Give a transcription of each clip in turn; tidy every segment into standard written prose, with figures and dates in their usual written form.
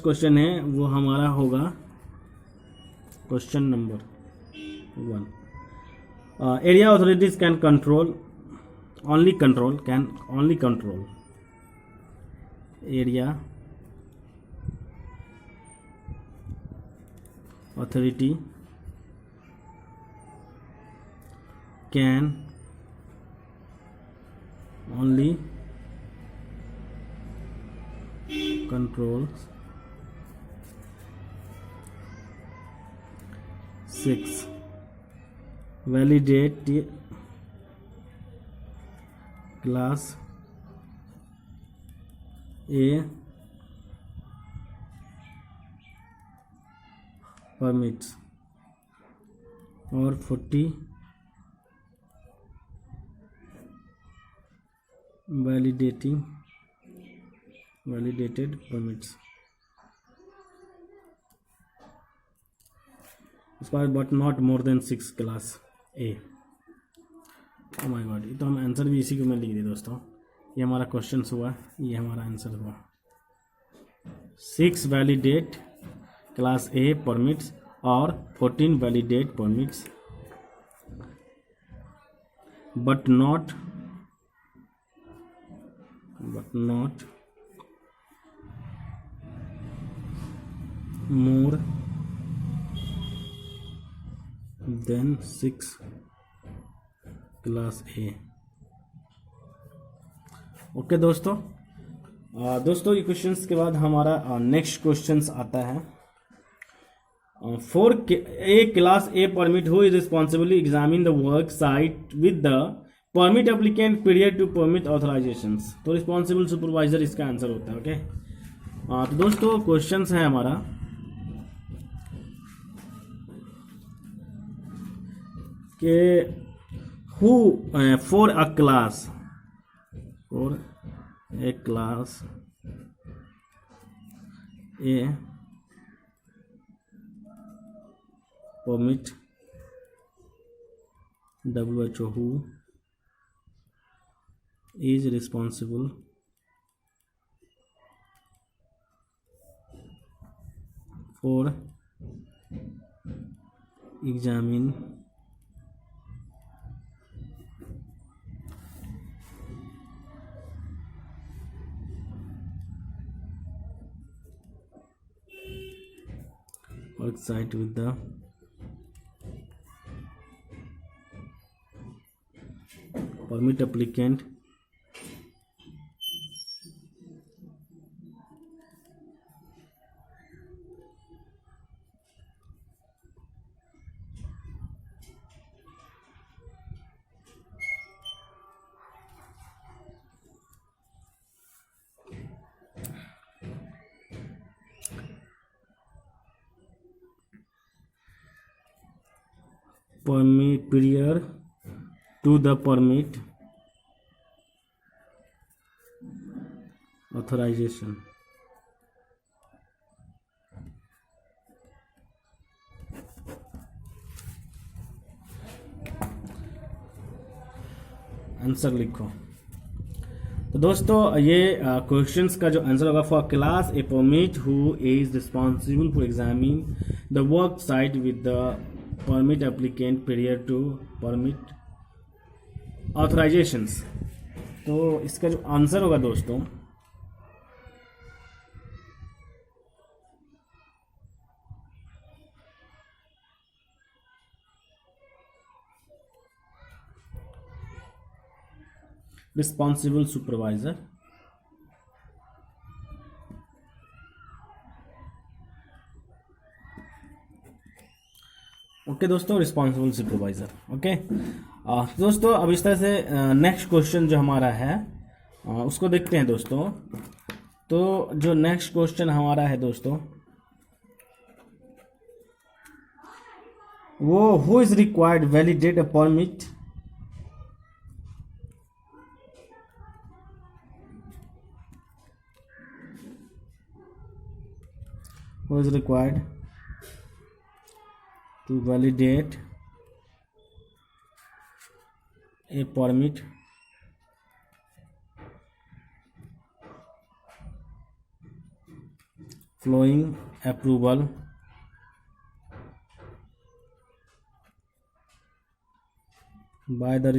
Question है वो हमारा होगा question number 1. Area authorities can only control area authority can only control 6. Validate class A permits or 40 validated permits. उसका but not more than 6 class A. Oh my God, ये तो हम answer भी इसी को में लिख दिए दोस्तों. ये हमारा क्वेश्चन हुआ, ये हमारा आंसर हुआ. 6 वैलिडेट क्लास ए परमिट्स और 14 validate permits but not more than 6 class A. Okay दोस्तों, ये क्वेश्चंस के बाद हमारा नेक्स्ट क्वेश्चंस आता है. For a class A permit who is responsibly examine the work site with the permit applicant period to permit authorisations. तो responsible supervisor इसका answer होता है. ओके तो दोस्तों क्वेश्चंस है हमारा कि who for a class A permit WHO who is responsible for examine work site with the permit applicant prior to the permit authorization. Answer लिखो. तो दोस्तों ये क्वेश्चंस का जो आंसर होगा, for class A permit who is responsible for examine the work site with the permit applicant period to permit authorisations. तो इसका जो आंसर होगा दोस्तों रिस्पॉन्सिबल सुपरवाइजर. ओके दोस्तों, रिस्पॉन्सिबल सुपरवाइजर. ओके दोस्तों, अब इस तरह से नेक्स्ट क्वेश्चन जो हमारा है उसको देखते हैं दोस्तों. तो जो नेक्स्ट क्वेश्चन हमारा है दोस्तों वो who is required validate a permit who is required to validate a permit flowing approval by the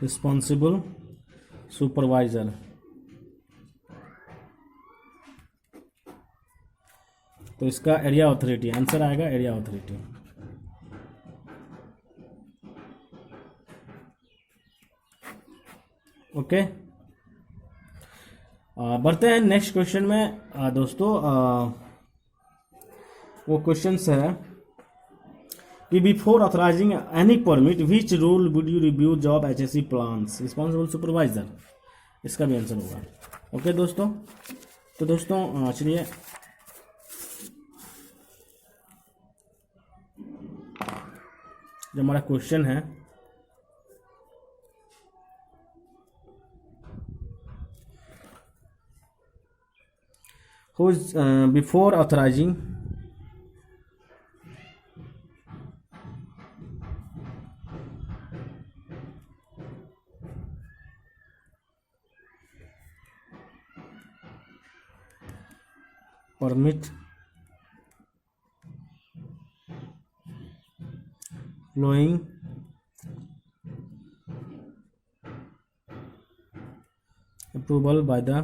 responsible supervisor. तो इसका एरिया ऑथोरिटी आंसर आएगा, एरिया ऑथोरिटी। ओके, बढ़ते हैं नेक्स्ट क्वेश्चन में। दोस्तों वो क्वेश्चन है कि before authorising any permit which rule would you review job HSE plans, responsible supervisor, इसका भी आंसर होगा। ओके दोस्तों, तो दोस्तों चलिए जो हमारा क्वेश्चन है before authorising permit flowing approval by the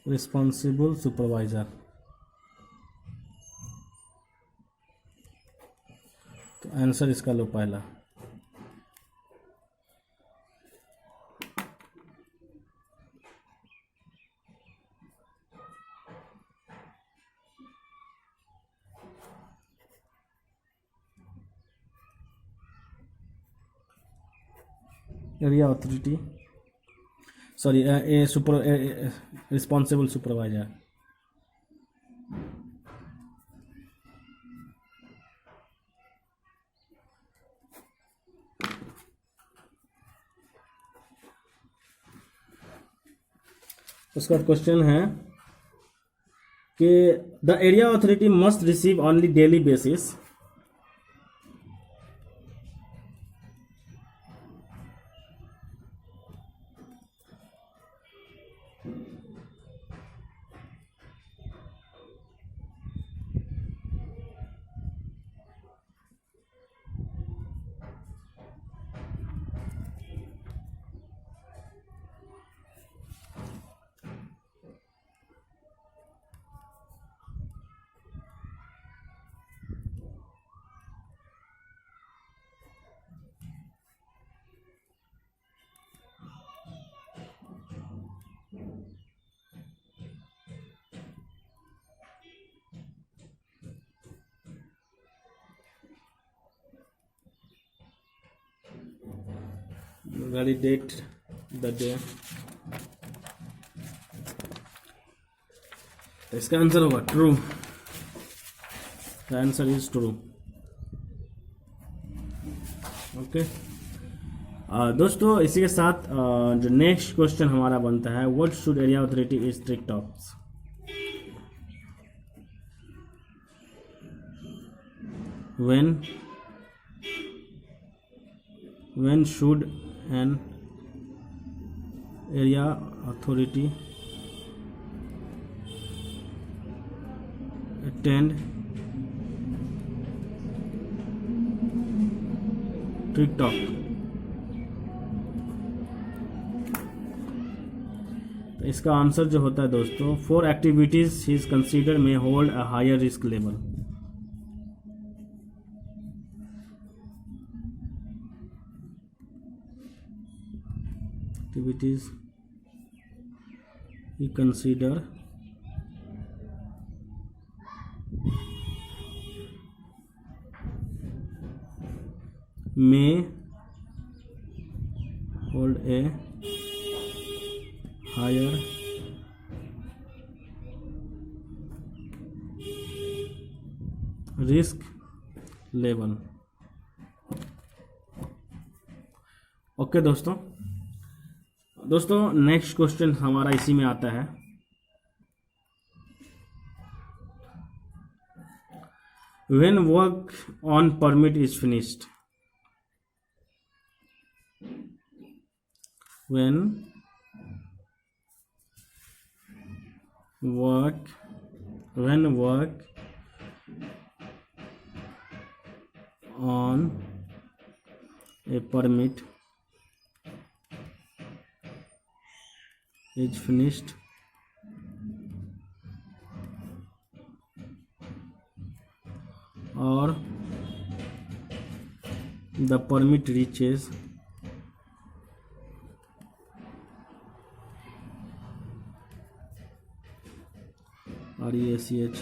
responsible supervisor। तो आंसर इसका लो पहला। Area authority, sorry responsible supervisor. उसका क्वेश्चन है कि the area authority must receive only daily basis validate the day। इसका आंसर होगा true, the answer is true. Okay दोस्तों, इसी के साथ जो नेक्स्ट क्वेश्चन हमारा बनता है, what should area authority is strict of. when should an area authority attend TikTok। तो इसका आंसर जो होता है दोस्तों, for activities he is consider may hold a higher risk level. Activities he consider may hold a higher risk level। Okay दोस्तों next question हमारा इसी में आता है। When work on permit is finished. When work on a permit is finished, or the permit reaches REACH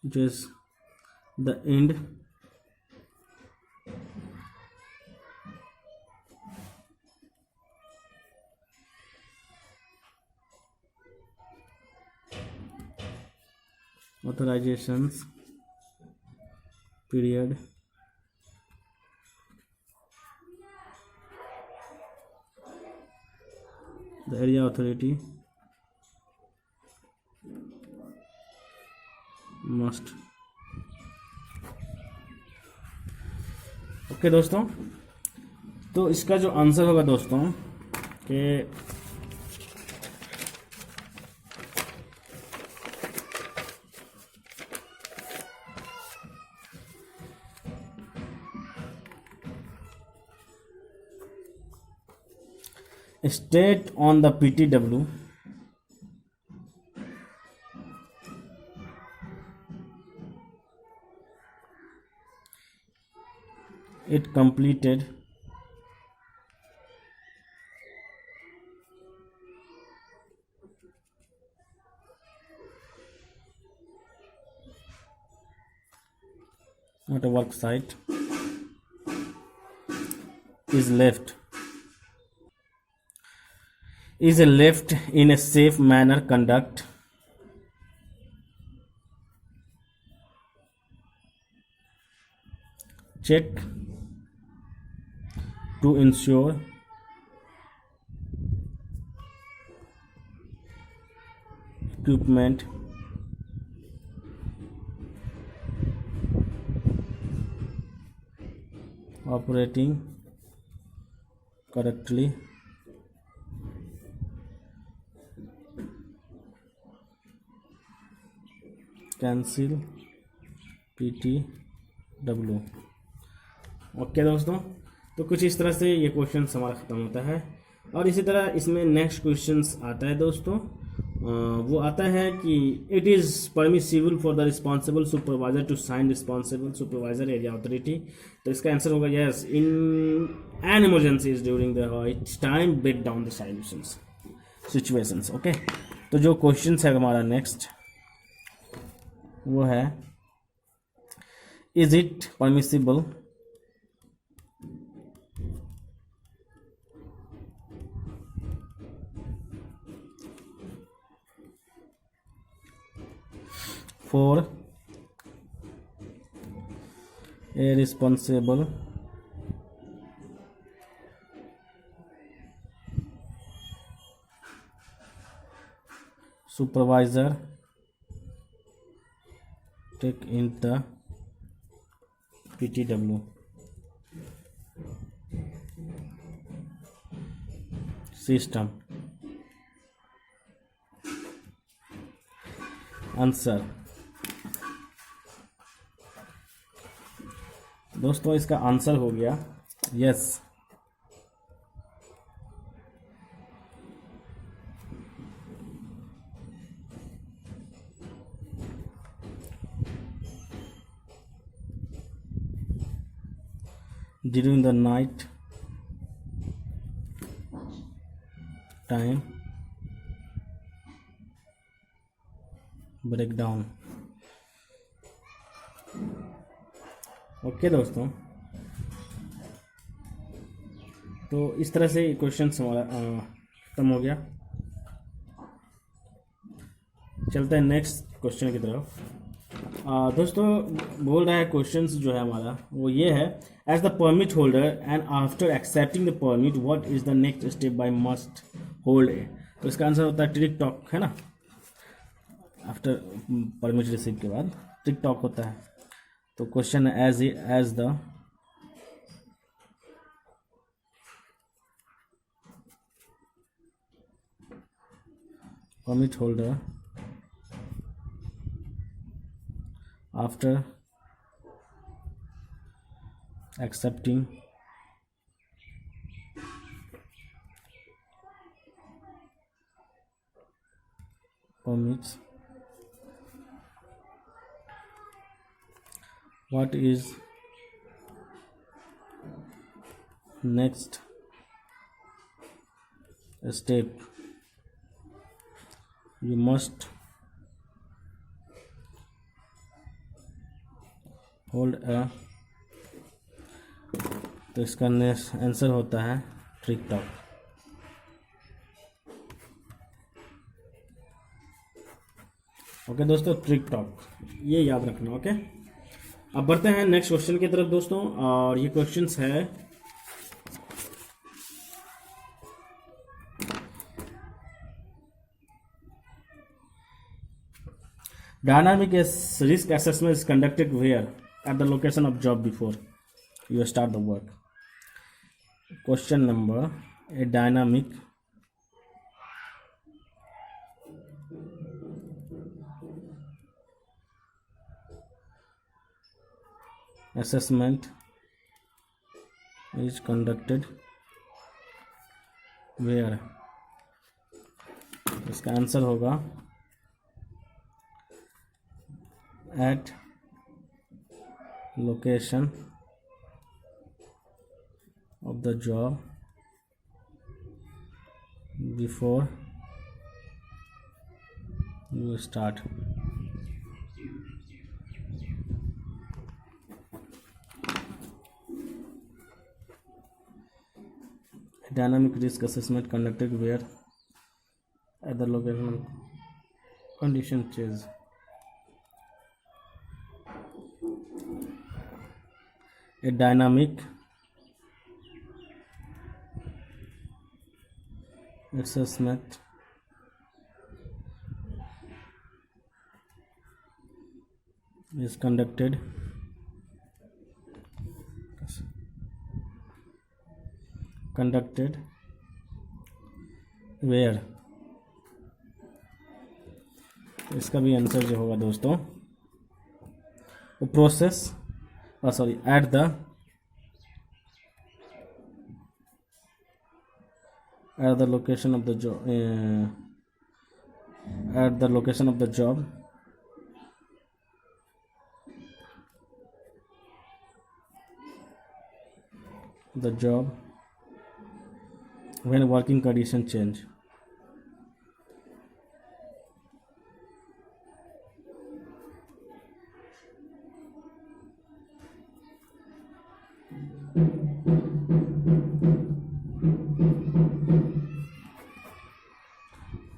which is the end authorizations period the area authority must. Okay दोस्तों, तो इसका जो answer होगा दोस्तों कि state on the PTW it completed at a work site is left in a safe manner conduct check to ensure equipment operating correctly cancel PTW। Okay दोस्तों, तो कुछ इस तरह से ये क्वेश्चन हमारा ख़त्म होता है। और इसी तरह इसमें नेक्स्ट क्वेश्चंस आता है दोस्तों, वो आता है कि it is permissible for the responsible supervisor to sign responsible supervisor area authority. तो इसका आंसर होगा yes, in an emergencies during the it's time break down the solutions situations. Okay, तो जो क्वेश्चन है हमारा नेक्स्ट वो है, is it permissible for a responsible supervisor take in the PTW system? Answer दोस्तों, इसका आंसर हो गया yes. During the night time breakdown। Okay दोस्तों, तो इस तरह से क्वेश्चन हमारा खत्म हो गया। चलते हैं नेक्स्ट क्वेश्चन की तरफ। दोस्तों बोल रहा है क्वेश्चन जो है हमारा वो ये है, as the permit holder and after accepting the permit what is the next step by must hold a. तो इसका आंसर होता है टिक टॉक, है ना। आफ्टर परमिट रिसीव के बाद टिक टॉक होता है। तो क्वेश्चन है as the permit holder after accepting permits, what is next step you must hold a। तो इसका आंसर होता है ट्रिक टॉक। ओके दोस्तों, ट्रिक टॉक ये याद रखना। ओके, अब बढ़ते हैं नेक्स्ट क्वेश्चन की तरफ दोस्तों, और ये क्वेश्चंस है dynamic risk assessment is conducted where? At the location of job before you start the work. Question number: a dynamic assessment is conducted where? इसका आंसर होगा at location of the job before you start। Dynamic risk assessment conducted where? At the location of condition change। A dynamic assessment is conducted where? इसका भी answer जो होगा दोस्तों, वो process at the location of the job at the location of the job when working condition change।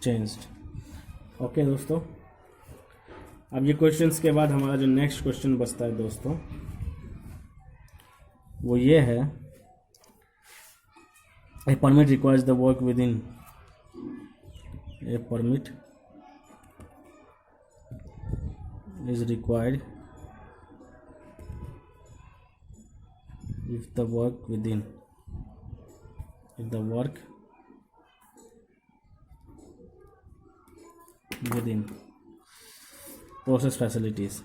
Changed. Okay दोस्तों, अब ये questions के बाद हमारा जो नेक्स्ट क्वेश्चन बचता है दोस्तों, वो ये है a permit requires the work within. A permit is required if the work within process facilities।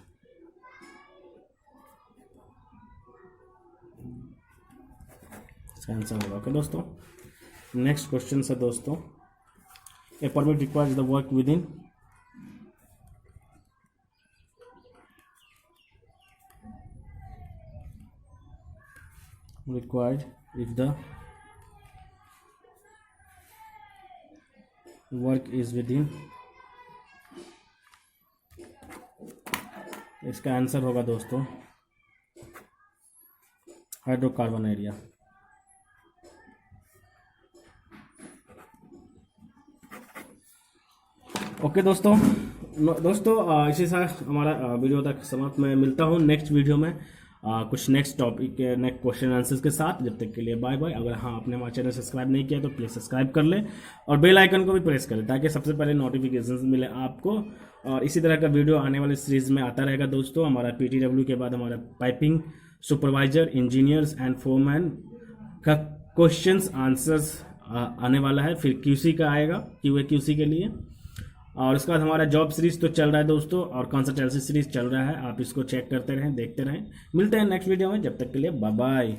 इसका आंसर होगा। ओके दोस्तों, नेक्स्ट क्वेश्चन है दोस्तों, a permit requires the work within required if the work is within। इसका answer होगा दोस्तों hydrocarbon area. Okay दोस्तों, इसी साथ हमारा वीडियो तक समाप्त। मैं मिलता हूँ नेक्स्ट वीडियो में, कुछ next topic next question answers के साथ। जब तक के लिए बाय बाय। अगर हाँ आपने हमारा चैनल सब्सक्राइब नहीं किया तो प्लीज़ सब्सक्राइब कर ले और बेल आइकन को भी प्रेस करें ताकि सबसे पहले नोटिफिकेशन मिले आपको। और इसी तरह का वीडियो आने वाले सीरीज में आता रहेगा दोस्तों। हमारा PTW के बाद हमारा piping supervisor, engineers and foreman का क्वेश्चंस आंसर्स आने वाला है। फिर QC का आएगा, QA/QC के लिए। और उसके बाद हमारा जॉब सीरीज तो चल रहा है दोस्तों और कंसल्टेंसी सीरीज चल रहा है। आप इसको चेक करते रहें, देखते रहें। मिलते हैं नेक्स्ट वीडियो में, जब तक के लिए बाय बाय।